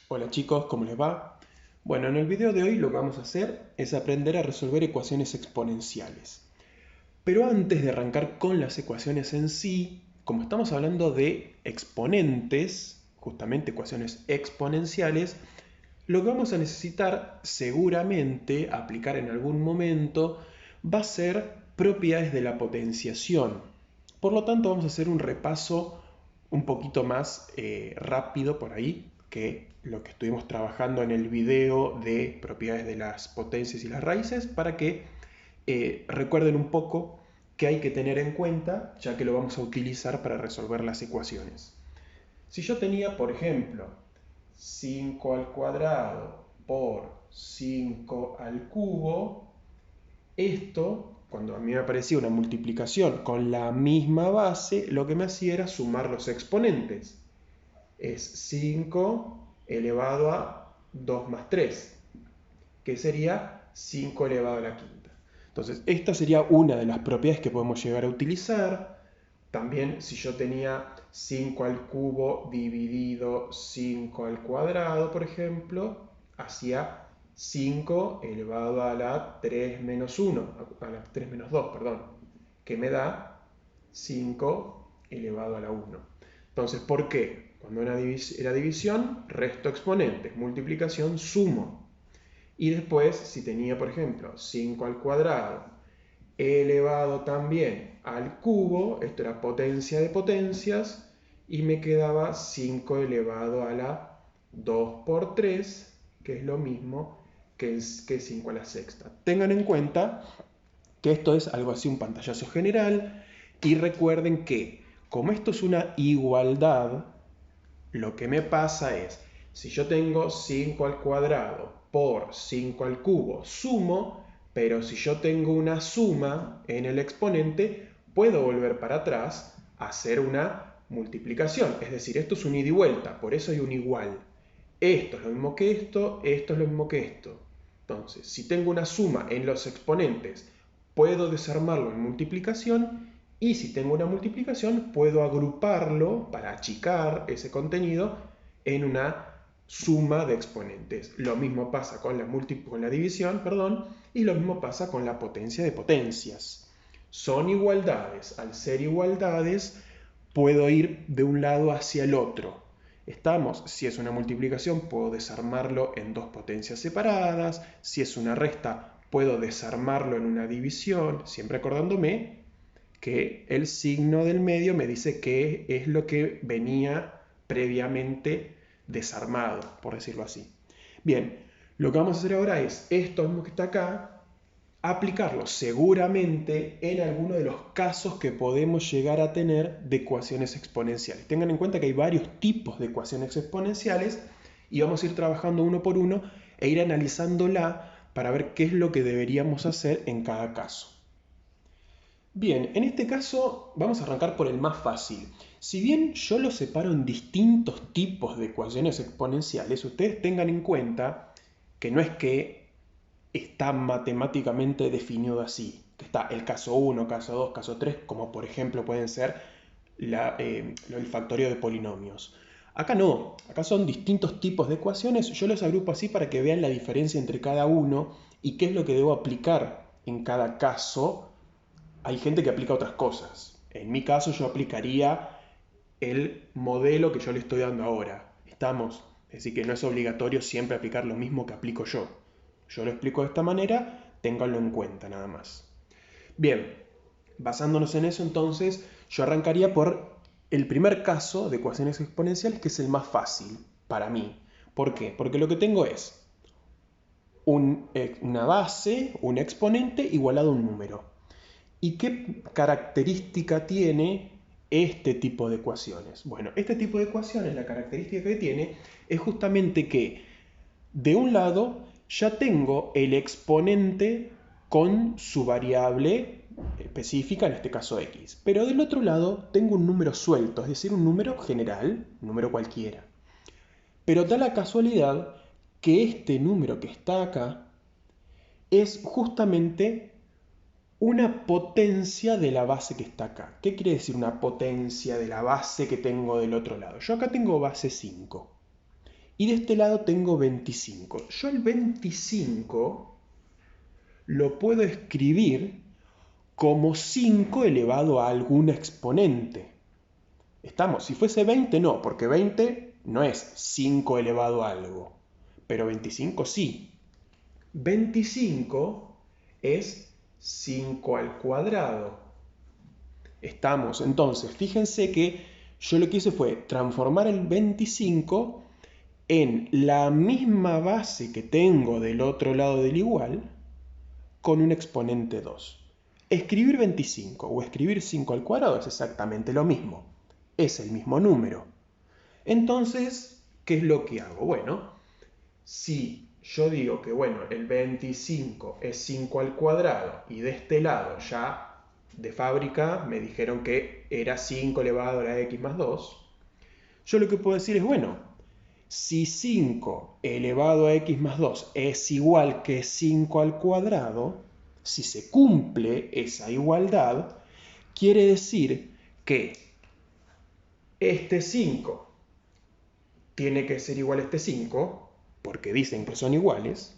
Hola chicos, ¿cómo les va? Bueno, en el video de hoy lo que vamos a hacer es aprender a resolver ecuaciones exponenciales. Pero antes de arrancar con las ecuaciones en sí, como estamos hablando de exponentes, justamente ecuaciones exponenciales, lo que vamos a necesitar seguramente aplicar en algún momento va a ser propiedades de la potenciación. Por lo tanto, vamos a hacer un repaso un poquito más rápido por ahí que lo que estuvimos trabajando en el video de propiedades de las potencias y las raíces para que recuerden un poco qué hay que tener en cuenta ya que lo vamos a utilizar para resolver las ecuaciones. Si yo tenía, por ejemplo, 5 al cuadrado por 5 al cubo, esto, cuando a mí me aparecía una multiplicación con la misma base, lo que me hacía era sumar los exponentes. Es 5 elevado a 2 más 3, que sería 5 elevado a la quinta. Entonces, esta sería una de las propiedades que podemos llegar a utilizar. También si yo tenía 5 al cubo dividido 5 al cuadrado, por ejemplo, hacía 5 elevado a la 3 menos 1, a la 3 menos 2, perdón, que me da 5 elevado a la 1. Entonces, ¿por qué? Cuando era división, resto exponentes, multiplicación, sumo. Y después, si tenía, por ejemplo, 5 al cuadrado elevado también al cubo, esto era potencia de potencias, y me quedaba 5 elevado a la 2 por 3, que es lo mismo que 5 a la sexta. Tengan en cuenta que esto es algo así, un pantallazo general, y recuerden que como esto es una igualdad, lo que me pasa es, si yo tengo 5 al cuadrado por 5 al cubo, sumo, pero si yo tengo una suma en el exponente, puedo volver para atrás a hacer una multiplicación. Es decir, esto es un ida y vuelta, por eso hay un igual. Esto es lo mismo que esto es lo mismo que esto. Entonces, si tengo una suma en los exponentes, puedo desarmarlo en multiplicación y si tengo una multiplicación, puedo agruparlo para achicar ese contenido en una suma de exponentes. Lo mismo pasa con la división, perdón, y lo mismo pasa con la potencia de potencias. Son igualdades. Al ser igualdades, puedo ir de un lado hacia el otro. Estamos, si es una multiplicación, puedo desarmarlo en dos potencias separadas. Si es una resta, puedo desarmarlo en una división, siempre acordándome que el signo del medio me dice qué es lo que venía previamente desarmado, por decirlo así. Bien, lo que vamos a hacer ahora es esto mismo que está acá, aplicarlo seguramente en alguno de los casos que podemos llegar a tener de ecuaciones exponenciales. Tengan en cuenta que hay varios tipos de ecuaciones exponenciales y vamos a ir trabajando uno por uno e ir analizándola para ver qué es lo que deberíamos hacer en cada caso. Bien, en este caso vamos a arrancar por el más fácil. Si bien yo lo separo en distintos tipos de ecuaciones exponenciales, ustedes tengan en cuenta que no es que está matemáticamente definido así, que está el caso 1, caso 2, caso 3, como por ejemplo pueden ser el factorio de polinomios. Acá no, acá son distintos tipos de ecuaciones, yo los agrupo así para que vean la diferencia entre cada uno y qué es lo que debo aplicar en cada caso. Hay gente que aplica otras cosas. En mi caso yo aplicaría el modelo que yo le estoy dando ahora. ¿Estamos? Es decir, que no es obligatorio siempre aplicar lo mismo que aplico yo. Yo lo explico de esta manera, ténganlo en cuenta nada más. Bien, basándonos en eso entonces, yo arrancaría por el primer caso de ecuaciones exponenciales, que es el más fácil para mí. ¿Por qué? Porque lo que tengo es una base, un exponente igualado a un número. ¿Y qué característica tiene este tipo de ecuaciones? Bueno, este tipo de ecuaciones, la característica que tiene es justamente que de un lado ya tengo el exponente con su variable específica, en este caso x. Pero del otro lado tengo un número suelto, es decir, un número general, un número cualquiera. Pero da la casualidad que este número que está acá es justamente una potencia de la base que está acá. ¿Qué quiere decir una potencia de la base que tengo del otro lado? Yo acá tengo base 5. y de este lado tengo 25. Yo el 25 lo puedo escribir como 5 elevado a alguna exponente. ¿Estamos? Si fuese 20, no, porque 20 no es 5 elevado a algo, pero 25 sí. 25 es 5 al cuadrado. ¿Estamos? Entonces, fíjense que yo lo que hice fue transformar el 25 en la misma base que tengo del otro lado del igual con un exponente 2. Escribir 25 o escribir 5 al cuadrado es exactamente lo mismo. Es el mismo número. Entonces, ¿qué es lo que hago? Bueno, si yo digo que bueno, el 25 es 5 al cuadrado y de este lado ya de fábrica me dijeron que era 5 elevado a la x más 2, yo lo que puedo decir es, bueno, si 5 elevado a x más 2 es igual que 5 al cuadrado, si se cumple esa igualdad, quiere decir que este 5 tiene que ser igual a este 5, porque dicen que son iguales,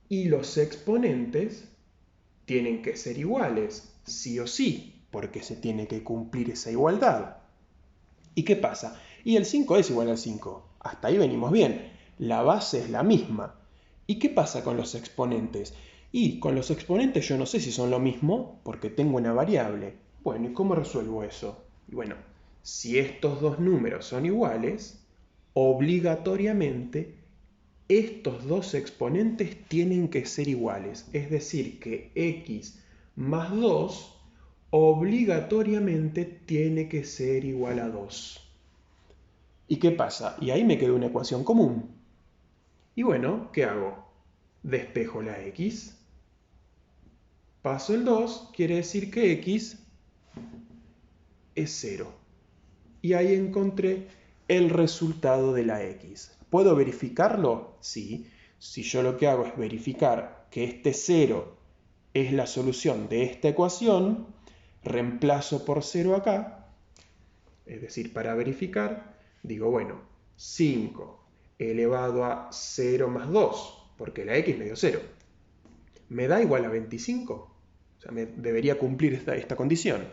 y los exponentes tienen que ser iguales, sí o sí, porque se tiene que cumplir esa igualdad. ¿Y qué pasa? Y el 5 es igual al 5. Hasta ahí venimos bien. La base es la misma. ¿Y qué pasa con los exponentes? Y con los exponentes yo no sé si son lo mismo porque tengo una variable. Bueno, ¿y cómo resuelvo eso? Y bueno, si estos dos números son iguales, obligatoriamente estos dos exponentes tienen que ser iguales. Es decir, que x más 2 obligatoriamente tiene que ser igual a 2. ¿Y qué pasa? Y ahí me quedó una ecuación común. Y bueno, ¿qué hago? Despejo la x. Paso el 2, quiere decir que x es 0. Y ahí encontré el resultado de la x. ¿Puedo verificarlo? Sí. Si yo lo que hago es verificar que este 0 es la solución de esta ecuación, reemplazo por 0 acá, es decir, para verificar, digo, bueno, 5 elevado a 0 más 2, porque la x me dio 0, ¿me da igual a 25? O sea, me debería cumplir esta condición.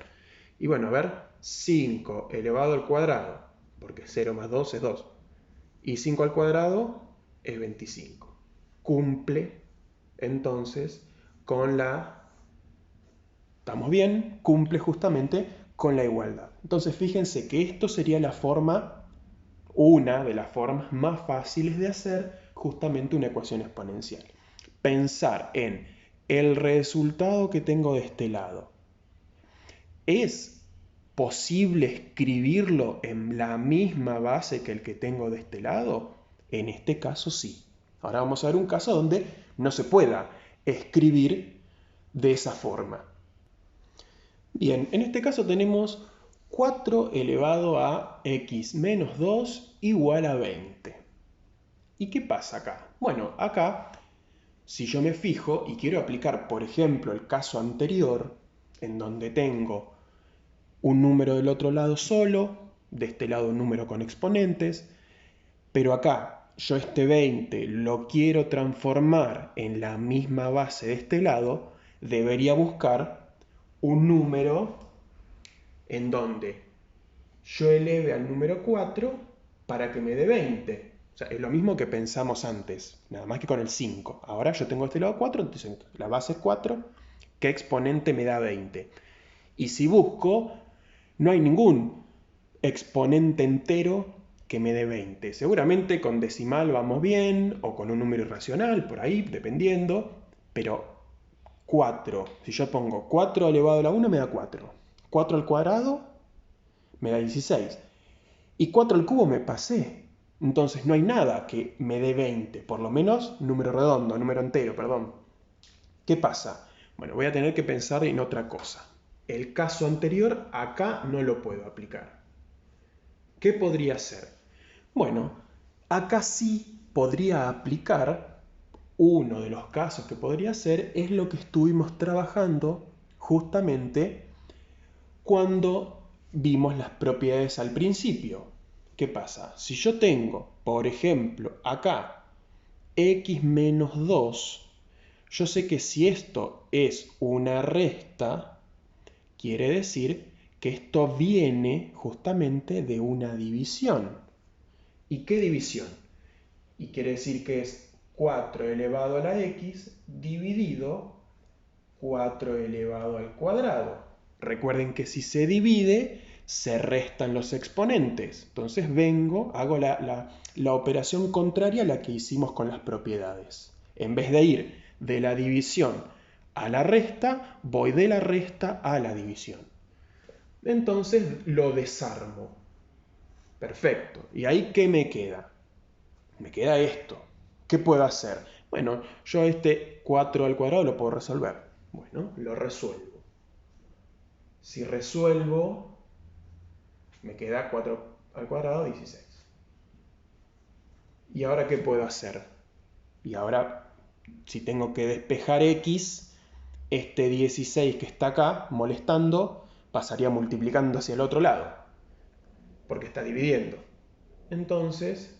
Y bueno, a ver, 5 elevado al cuadrado, porque 0 más 2 es 2, y 5 al cuadrado es 25. Cumple, entonces, con la... ¿Estamos bien? Cumple justamente con la igualdad. Entonces, fíjense que esto sería la forma, una de las formas más fáciles de hacer justamente una ecuación exponencial. Pensar en el resultado que tengo de este lado. ¿Es posible escribirlo en la misma base que el que tengo de este lado? En este caso sí. Ahora vamos a ver un caso donde no se pueda escribir de esa forma. Bien, en este caso tenemos 4 elevado a x menos 2 igual a 20. ¿Y qué pasa acá? Bueno, acá, si yo me fijo y quiero aplicar, por ejemplo, el caso anterior, en donde tengo un número del otro lado solo, de este lado un número con exponentes, pero acá yo este 20 lo quiero transformar en la misma base de este lado, debería buscar un número en donde yo eleve al número 4 para que me dé 20. O sea, es lo mismo que pensamos antes, nada más que con el 5. Ahora yo tengo este lado 4, entonces la base es 4, ¿qué exponente me da 20? Y si busco, no hay ningún exponente entero que me dé 20. Seguramente con decimal vamos bien, o con un número irracional, por ahí, dependiendo, pero 4, si yo pongo 4 elevado a la 1 me da 4. 4 al cuadrado me da 16. Y 4 al cubo me pasé. Entonces no hay nada que me dé 20, por lo menos número redondo, número entero, perdón. ¿Qué pasa? Bueno, voy a tener que pensar en otra cosa. El caso anterior acá no lo puedo aplicar. ¿Qué podría ser? Bueno, acá sí podría aplicar, uno de los casos que podría ser es lo que estuvimos trabajando justamente cuando vimos las propiedades al principio. ¿qué pasa? Si yo tengo, por ejemplo, acá x menos 2, yo sé que si esto es una resta, quiere decir que esto viene justamente de una división. ¿Y qué división? Y quiere decir que es 4 elevado a la x dividido 4 elevado al cuadrado. Recuerden que si se divide, se restan los exponentes. Entonces hago la operación contraria a la que hicimos con las propiedades. En vez de ir de la división a la resta, voy de la resta a la división. Entonces lo desarmo. Perfecto. ¿Y ahí qué me queda? Me queda esto. ¿Qué puedo hacer? Bueno, yo este 4 al cuadrado lo puedo resolver. Bueno, lo resuelvo. Si resuelvo, me queda 4 al cuadrado, 16. ¿Y ahora qué puedo hacer? Y ahora, si tengo que despejar x, este 16 que está acá, molestando, pasaría multiplicando hacia el otro lado, porque está dividiendo. Entonces,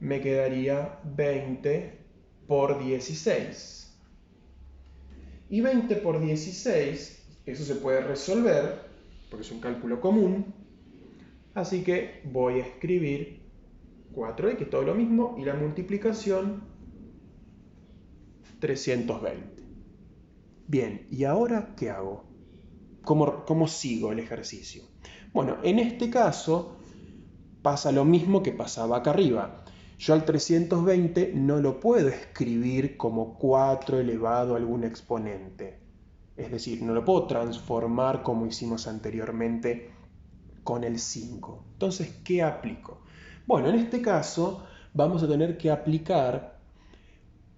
me quedaría 20 por 16. Y 20 por 16, eso se puede resolver, porque es un cálculo común. Así que voy a escribir 4x, todo lo mismo, y la multiplicación 320. Bien, ¿y ahora qué hago? ¿Cómo sigo el ejercicio? Bueno, en este caso pasa lo mismo que pasaba acá arriba. Yo al 320 no lo puedo escribir como 4 elevado a algún exponente. Es decir, no lo puedo transformar como hicimos anteriormente con el 5. Entonces, ¿qué aplico? Bueno, en este caso vamos a tener que aplicar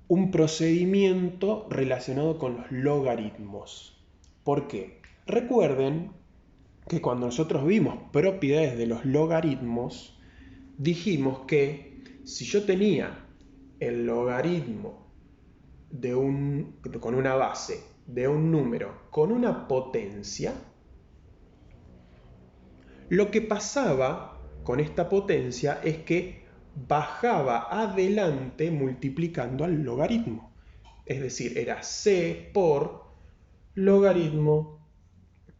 un procedimiento relacionado con los logaritmos. ¿Por qué? Recuerden que cuando nosotros vimos propiedades de los logaritmos, dijimos que si yo tenía el logaritmo con una base de un número con una potencia, lo que pasaba con esta potencia es que bajaba adelante multiplicando al logaritmo. Es decir, era c por logaritmo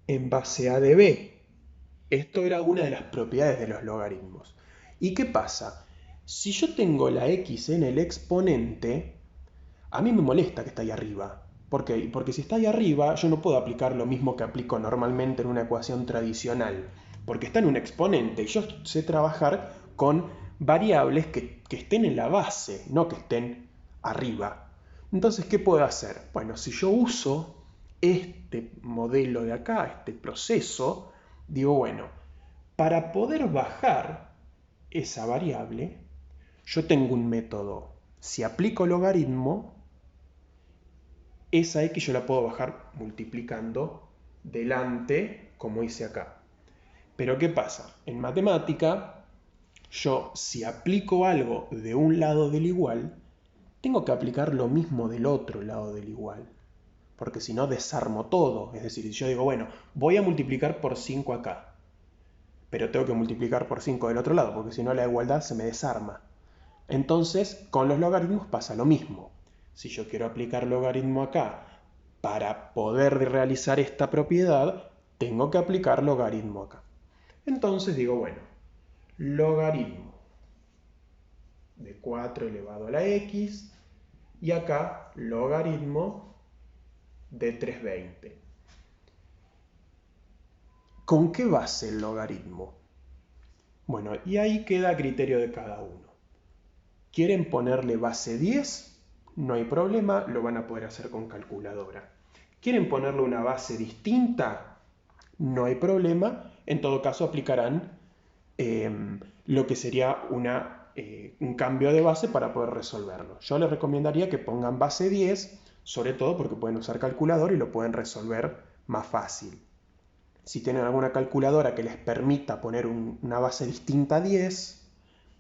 en base a de b. Esto era una de las propiedades de los logaritmos. ¿Y qué pasa? Si yo tengo la x en el exponente, a mí me molesta que está ahí arriba. ¿Por qué? Porque si está ahí arriba, yo no puedo aplicar lo mismo que aplico normalmente en una ecuación tradicional. Porque está en un exponente y yo sé trabajar con variables que estén en la base, no que estén arriba. Entonces, ¿qué puedo hacer? Bueno, si yo uso este modelo de acá, este proceso, digo, bueno, para poder bajar esa variable, yo tengo un método. Si aplico logaritmo, esa x yo la puedo bajar multiplicando delante, como hice acá. Pero ¿qué pasa? En matemática, yo si aplico algo de un lado del igual, tengo que aplicar lo mismo del otro lado del igual. Porque si no, desarmo todo. Es decir, si yo digo, bueno, voy a multiplicar por 5 acá, pero tengo que multiplicar por 5 del otro lado, porque si no la igualdad se me desarma. Entonces, con los logaritmos pasa lo mismo. Si yo quiero aplicar logaritmo acá para poder realizar esta propiedad, tengo que aplicar logaritmo acá. Entonces digo, bueno, logaritmo de 4 elevado a la x y acá logaritmo de 320. ¿Con qué base el logaritmo? Bueno, y ahí queda a criterio de cada uno. ¿Quieren ponerle base 10? No hay problema, lo van a poder hacer con calculadora. ¿Quieren ponerle una base distinta? No hay problema, en todo caso aplicarán lo que sería un cambio de base para poder resolverlo. Yo les recomendaría que pongan base 10, sobre todo porque pueden usar calculadora y lo pueden resolver más fácil. Si tienen alguna calculadora que les permita poner una base distinta a 10,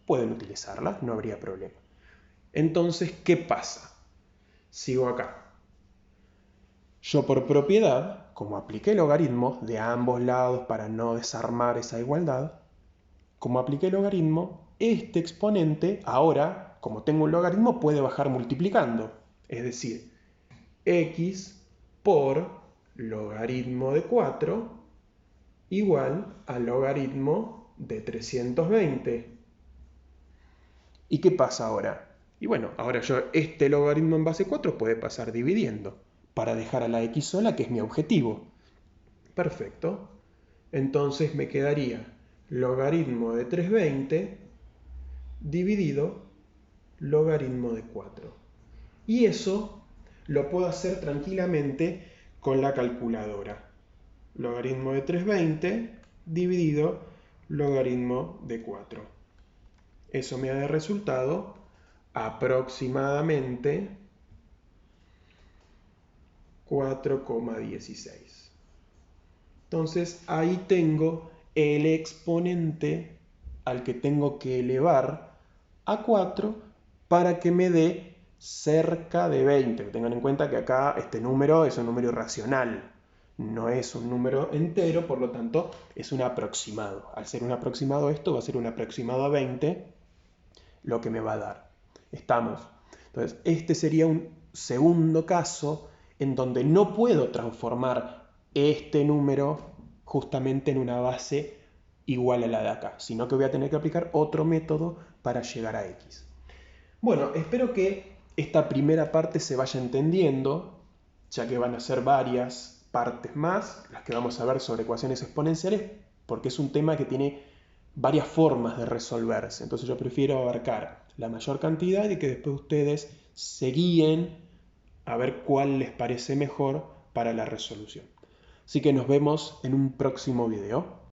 pueden utilizarla, no habría problema. Entonces, ¿qué pasa? Sigo acá. Yo por propiedad, como apliqué logaritmos de ambos lados para no desarmar esa igualdad, como apliqué el logaritmo, este exponente ahora, como tengo un logaritmo, puede bajar multiplicando. Es decir, x por logaritmo de 4 igual al logaritmo de 320. ¿Y qué pasa ahora? Y bueno, ahora yo este logaritmo en base 4 puede pasar dividiendo para dejar a la x sola, que es mi objetivo. Perfecto. Entonces me quedaría logaritmo de 320 dividido logaritmo de 4. Y eso lo puedo hacer tranquilamente con la calculadora. Logaritmo de 320 dividido logaritmo de 4. Eso me da de resultado aproximadamente 4,16. Entonces ahí tengo el exponente al que tengo que elevar a 4 para que me dé cerca de 20. Tengan en cuenta que acá este número es un número irracional, no es un número entero, por lo tanto es un aproximado. Al ser un aproximado esto va a ser un aproximado a 20 lo que me va a dar. ¿Estamos? Entonces este sería un segundo caso en donde no puedo transformar este número justamente en una base igual a la de acá, sino que voy a tener que aplicar otro método para llegar a x. Bueno, espero que esta primera parte se vaya entendiendo, ya que van a ser varias partes más las que vamos a ver sobre ecuaciones exponenciales, porque es un tema que tiene varias formas de resolverse. Entonces yo prefiero abarcar la mayor cantidad y que después ustedes se guíen a ver cuál les parece mejor para la resolución. Así que nos vemos en un próximo video.